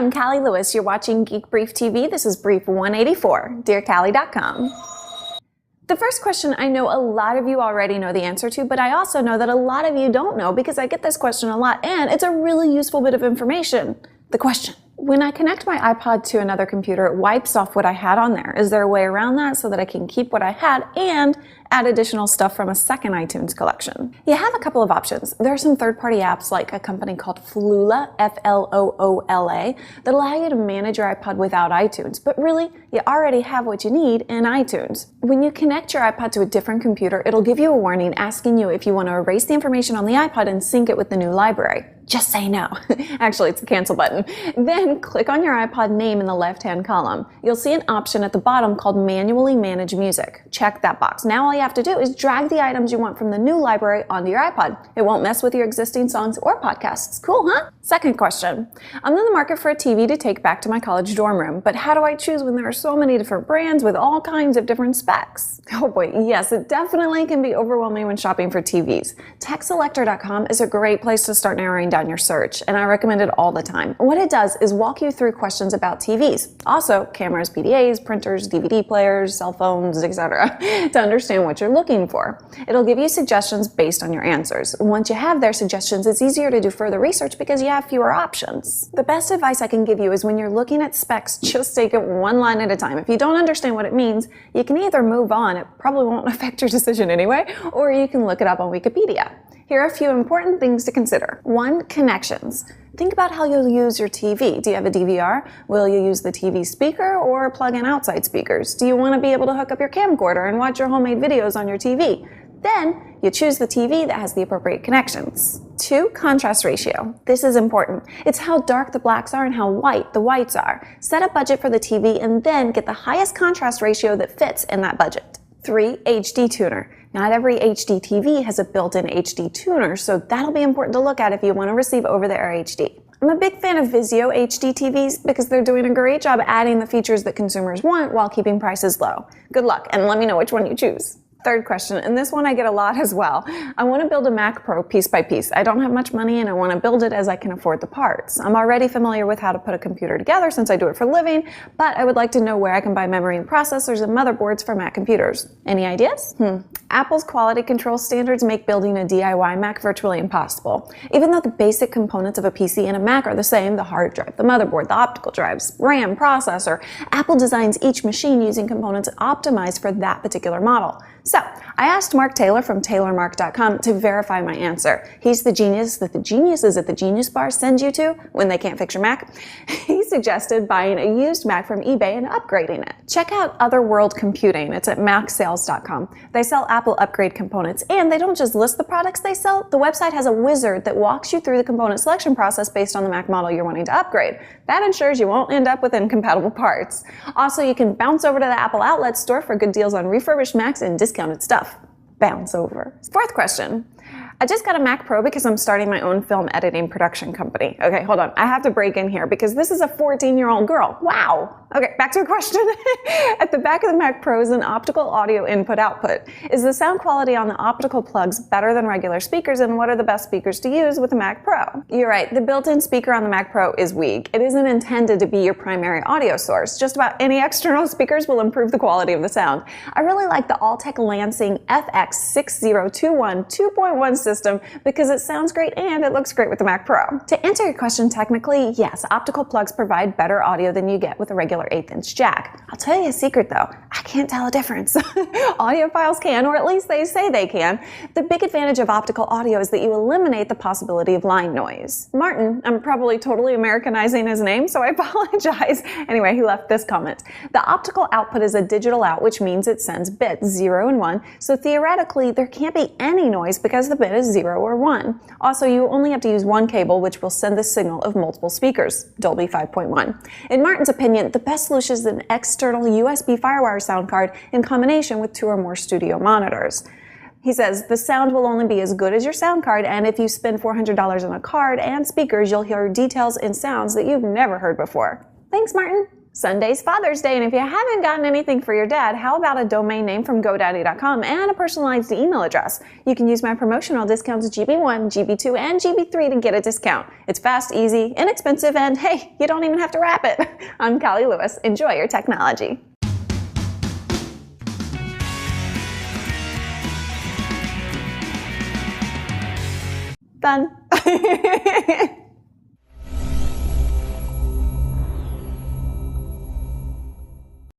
I'm Callie Lewis. You're watching Geek Brief TV. This is Brief 184, DearCallie.com. The first question I know a lot of you already know the answer to, but I also know that a lot of you don't know because I get this question a lot and it's a really useful bit of information. The question: when I connect my iPod to another computer, it wipes off what I had on there. Is there a way around that so that I can keep what I had and add additional stuff from a second iTunes collection? You have a couple of options. There are some third-party apps like a company called Floola, F-L-O-O-L-A, that allow you to manage your iPod without iTunes, but really, you already have what you need in iTunes. When you connect your iPod to a different computer, it'll give you a warning asking you if you want to erase the information on the iPod and sync it with the new library. Just say no. Actually, it's the cancel button. Then click on your iPod name in the left-hand column. You'll see an option at the bottom called Manually Manage Music. Check that box. Now all you have to do is drag the items you want from the new library onto your iPod. It won't mess with your existing songs or podcasts. Cool, huh? Second question. I'm in the market for a TV to take back to my college dorm room, but how do I choose when there are so many different brands with all kinds of different specs? Oh boy, yes, it definitely can be overwhelming when shopping for TVs. TechSelector.com is a great place to start narrowing down your search, and I recommend it all the time. What it does is walk you through questions about TVs, also cameras, PDAs, printers, DVD players, cell phones, etc., to understand what you're looking for. It'll give you suggestions based on your answers. Once you have their suggestions, it's easier to do further research because you have fewer options. The best advice I can give you is when you're looking at specs, just take it one line at a time. If you don't understand what it means, you can either move on, it probably won't affect your decision anyway, or you can look it up on Wikipedia. Here are a few important things to consider. 1. Connections. Think about how you'll use your TV. Do you have a DVR? Will you use the TV speaker or plug in outside speakers? Do you want to be able to hook up your camcorder and watch your homemade videos on your TV? Then you choose the TV that has the appropriate connections. 2. Contrast ratio. This is important. It's how dark the blacks are and how white the whites are. Set a budget for the TV and then get the highest contrast ratio that fits in that budget. 3. HD tuner. Not every HD TV has a built-in HD tuner, so that'll be important to look at if you want to receive over-the-air HD. I'm a big fan of Vizio HD TVs because they're doing a great job adding the features that consumers want while keeping prices low. Good luck, and let me know which one you choose. Third question, and this one I get a lot as well. I want to build a Mac Pro piece by piece. I don't have much money and I want to build it as I can afford the parts. I'm already familiar with how to put a computer together since I do it for a living, but I would like to know where I can buy memory and processors and motherboards for Mac computers. Any ideas? Apple's quality control standards make building a DIY Mac virtually impossible. Even though the basic components of a PC and a Mac are the same, the hard drive, the motherboard, the optical drives, RAM, processor, Apple designs each machine using components optimized for that particular model. So, I asked Mark Taylor from TaylorMark.com to verify my answer. He's the genius that the geniuses at the Genius Bar send you to when they can't fix your Mac. He suggested buying a used Mac from eBay and upgrading it. Check out Otherworld Computing. It's at MacSales.com. They sell Apple upgrade components, and they don't just list the products they sell. The website has a wizard that walks you through the component selection process based on the Mac model you're wanting to upgrade. That ensures you won't end up with incompatible parts. Also, you can bounce over to the Apple Outlet store for good deals on refurbished Macs and discounted stuff. Bounce over. Fourth question. I just got a Mac Pro because I'm starting my own film editing production company. Okay, hold on. I have to break in here because this is a 14-year-old girl. Wow. Okay, back to the question. At the back of the Mac Pro is an optical audio input-output. Is the sound quality on the optical plugs better than regular speakers, and what are the best speakers to use with the Mac Pro? You're right, the built-in speaker on the Mac Pro is weak. It isn't intended to be your primary audio source. Just about any external speakers will improve the quality of the sound. I really like the Altec Lansing FX6021 2.1 system because it sounds great and it looks great with the Mac Pro. To answer your question technically, yes, optical plugs provide better audio than you get with a regular 1/8" jack. I'll tell you a secret though, I can't tell a difference. Audiophiles can, or at least they say they can. The big advantage of optical audio is that you eliminate the possibility of line noise. Martin, I'm probably totally Americanizing his name, so I apologize. Anyway, he left this comment. The optical output is a digital out, which means it sends bits 0 and 1, so theoretically there can't be any noise because the bit is 0 or 1. Also, you only have to use one cable, which will send the signal of multiple speakers, Dolby 5.1. In Martin's opinion, the best solution is an external USB FireWire sound card in combination with 2 or more studio monitors. He says, the sound will only be as good as your sound card, and if you spend $400 on a card and speakers, you'll hear details and sounds that you've never heard before. Thanks, Martin. Sunday's Father's Day, and if you haven't gotten anything for your dad, how about a domain name from GoDaddy.com and a personalized email address? You can use my promotional discounts GB1, GB2, and GB3 to get a discount. It's fast, easy, inexpensive, and hey, you don't even have to wrap it. I'm Callie Lewis. Enjoy your technology. Done.